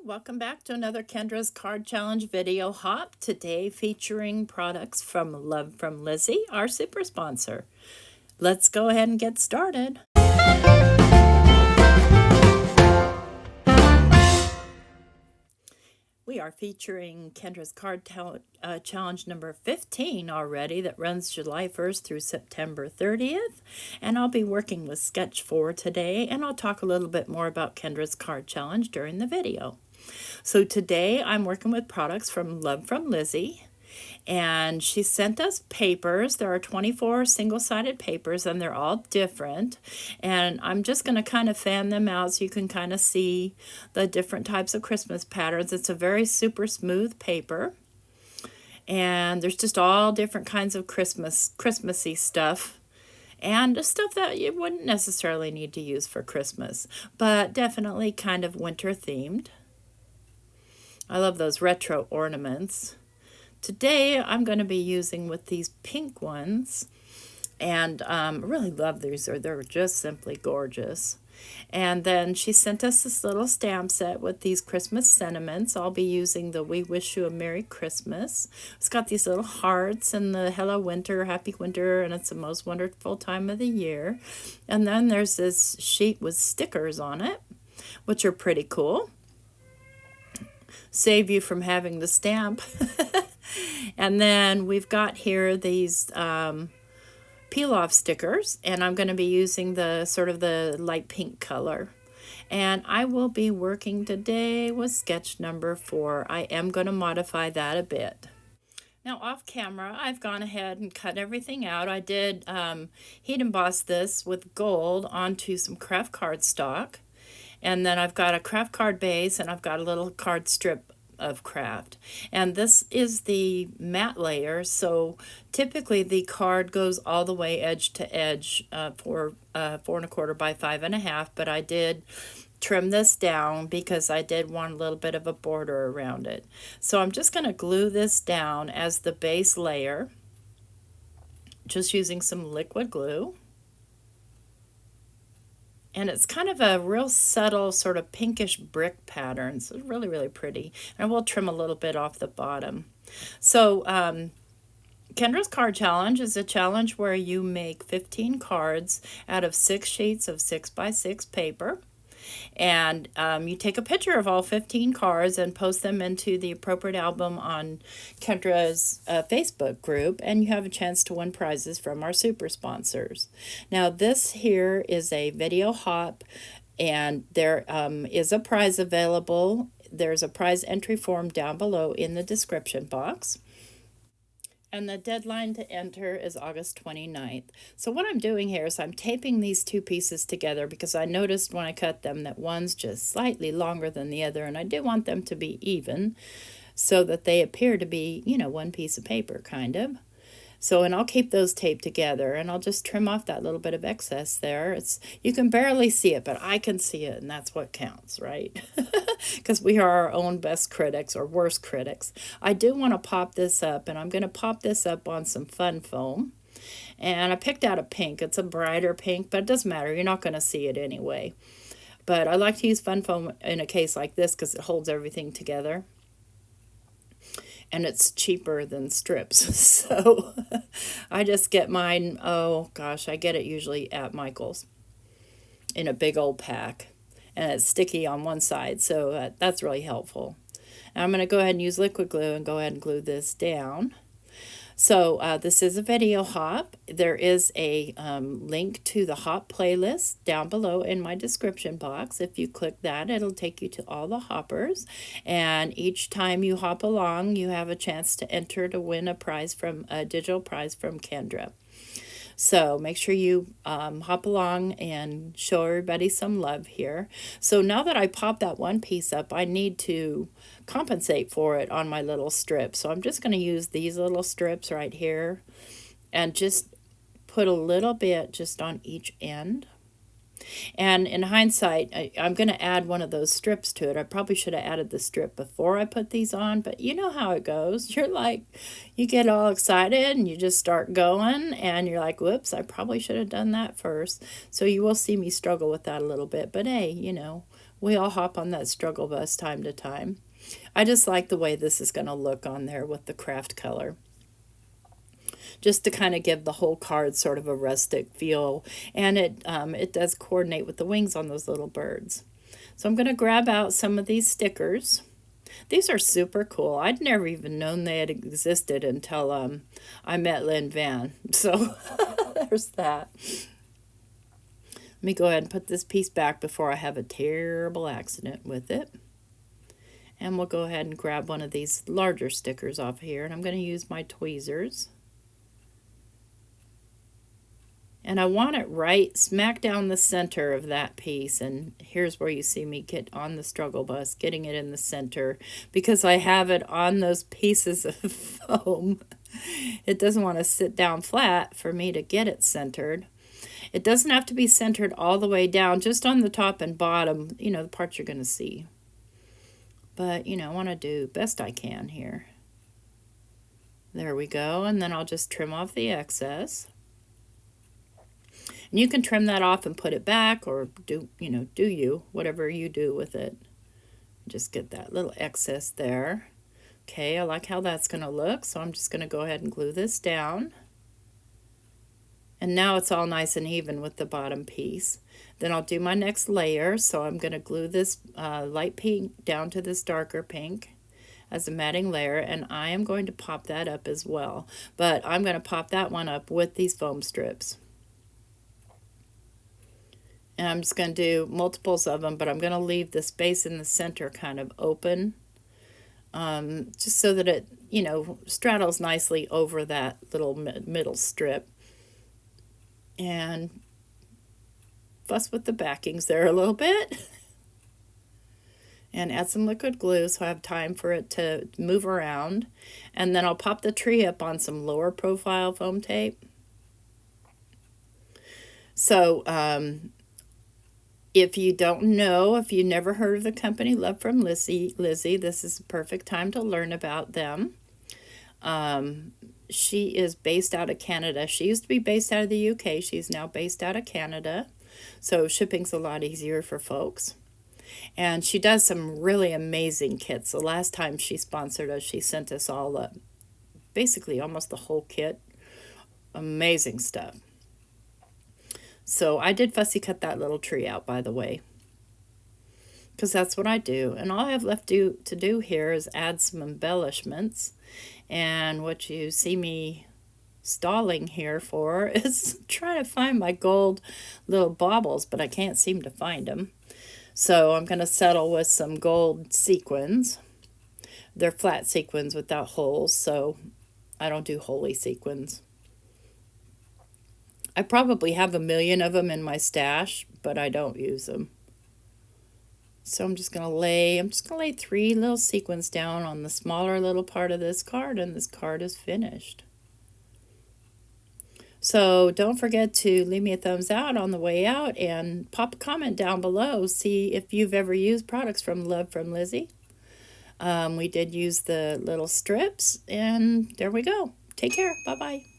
welcome back to another Kendra's Card Challenge video hop. Today featuring products from Love from Lizzie, our super sponsor. Let's go ahead and get started. We are featuring Kendra's Card Challenge number 15 already that runs July 1st through September 30th. And I'll be working with Sketch 4 today, and I'll talk a little bit more about Kendra's Card Challenge during the video. So today I'm working with products from Love from Lizzie, and she sent us papers. There are 24 single-sided papers, and they're all different. And I'm just going to kind of fan them out so you can kind of see the different types of Christmas patterns. It's a very super smooth paper, and there's just all different kinds of Christmassy stuff. And stuff that you wouldn't necessarily need to use for Christmas, but definitely kind of winter themed. I love those retro ornaments. Today I'm going to be using with these pink ones, and I really love these. They're just simply gorgeous. And then she sent us this little stamp set with these Christmas sentiments. I'll be using the We Wish You a Merry Christmas. It's got these little hearts and the Hello Winter, Happy Winter, and it's the most wonderful time of the year. And then there's this sheet with stickers on it, which are pretty cool. Save you from having the stamp. And then we've got here these peel-off stickers, and I'm going to be using the sort of the light pink color. And I will be working today with sketch number 4. I am going to modify that a bit. Now off camera, I've gone ahead and cut everything out. I did heat emboss this with gold onto some craft cardstock. And then I've got a craft card base, and I've got a little card strip of craft. And this is the matte layer, so typically the card goes all the way edge to edge for 4 1/4 by 5 1/2, but I did trim this down because I did want a little bit of a border around it. So I'm just going to glue this down as the base layer, just using some liquid glue. And it's kind of a real subtle sort of pinkish brick pattern. So it's really, really pretty. And we'll trim a little bit off the bottom. So Kendra's Card Challenge is a challenge where you make 15 cards out of 6 sheets of 6 by 6 paper. And you take a picture of all 15 cards and post them into the appropriate album on Kendra's Facebook group, and you have a chance to win prizes from our super sponsors. Now this here is a video hop, and there is a prize available. There's a prize entry form down below in the description box. And the deadline to enter is August 29th. So what I'm doing here is I'm taping these two pieces together because I noticed when I cut them that one's just slightly longer than the other, and I do want them to be even so that they appear to be, you know, one piece of paper kind of. So, and I'll keep those taped together, and I'll just trim off that little bit of excess there. You can barely see it, but I can see it, and that's what counts, right? Because we are our own best critics or worst critics. I do want to pop this up, and I'm going to pop this up on some fun foam. And I picked out a pink. It's a brighter pink, but it doesn't matter. You're not going to see it anyway. But I like to use fun foam in a case like this because it holds everything together. And it's cheaper than strips. So I just get mine, oh gosh, I get it usually at Michael's in a big old pack. And it's sticky on one side, so that's really helpful. And I'm going to go ahead and use liquid glue and go ahead and glue this down. So this is a video hop. There is a link to the hop playlist down below in my description box. If you click that, it'll take you to all the hoppers. And each time you hop along, you have a chance to enter to win a digital prize from Kendra. So make sure you hop along and show everybody some love here. So now that I pop that one piece up, I need to compensate for it on my little strip. So I'm just going to use these little strips right here and just put a little bit just on each end. And in hindsight, I'm going to add one of those strips to it. I probably should have added the strip before I put these on, but you know how it goes. You're like, you get all excited and you just start going and you're like, whoops, I probably should have done that first. So you will see me struggle with that a little bit, but hey, you know, We all hop on that struggle bus time to time. I just like the way this is going to look on there with the craft color. Just to kind of give the whole card sort of a rustic feel. And it does coordinate with the wings on those little birds. So I'm going to grab out some of these stickers. These are super cool. I'd never even known they had existed until I met Lynn Van. So there's that. Let me go ahead and put this piece back before I have a terrible accident with it. And we'll go ahead and grab one of these larger stickers off here. And I'm going to use my tweezers. And I want it right smack down the center of that piece. And here's where you see me get on the struggle bus, getting it in the center, because I have it on those pieces of foam. It doesn't want to sit down flat for me to get it centered. It doesn't have to be centered all the way down, just on the top and bottom, you know, the parts you're going to see. But, you know, I want to do best I can here. There we go. And then I'll just trim off the excess. And you can trim that off and put it back, or do whatever you do with it. Just get that little excess there. Okay, I like how that's going to look, so I'm just going to go ahead and glue this down. And now it's all nice and even with the bottom piece. Then I'll do my next layer, so I'm going to glue this light pink down to this darker pink as a matting layer, and I am going to pop that up as well. But I'm going to pop that one up with these foam strips. And I'm just going to do multiples of them, but I'm going to leave the space in the center kind of open, just so that it, you know, straddles nicely over that little middle strip. And fuss with the backings there a little bit. And add some liquid glue so I have time for it to move around. And then I'll pop the tree up on some lower profile foam tape. So, if you don't know, if you never heard of the company Love from Lizzie, this is a perfect time to learn about them. She is based out of Canada. She used to be based out of the UK. She's now based out of Canada. So shipping's a lot easier for folks. And she does some really amazing kits. The last time she sponsored us, she sent us all basically almost the whole kit. Amazing stuff. So I did fussy cut that little tree out, by the way, because that's what I do. And all I have left to do here is add some embellishments. And what you see me stalling here for is trying to find my gold little baubles, but I can't seem to find them. So I'm going to settle with some gold sequins. They're flat sequins without holes, so I don't do holy sequins. I probably have a million of them in my stash, but I don't use them. So I'm just gonna lay 3 little sequins down on the smaller little part of this card, and this card is finished. So don't forget to leave me a thumbs out on the way out, and pop a comment down below. See if you've ever used products from Love from Lizzie. We did use the little strips, and there we go. Take care. Bye-bye.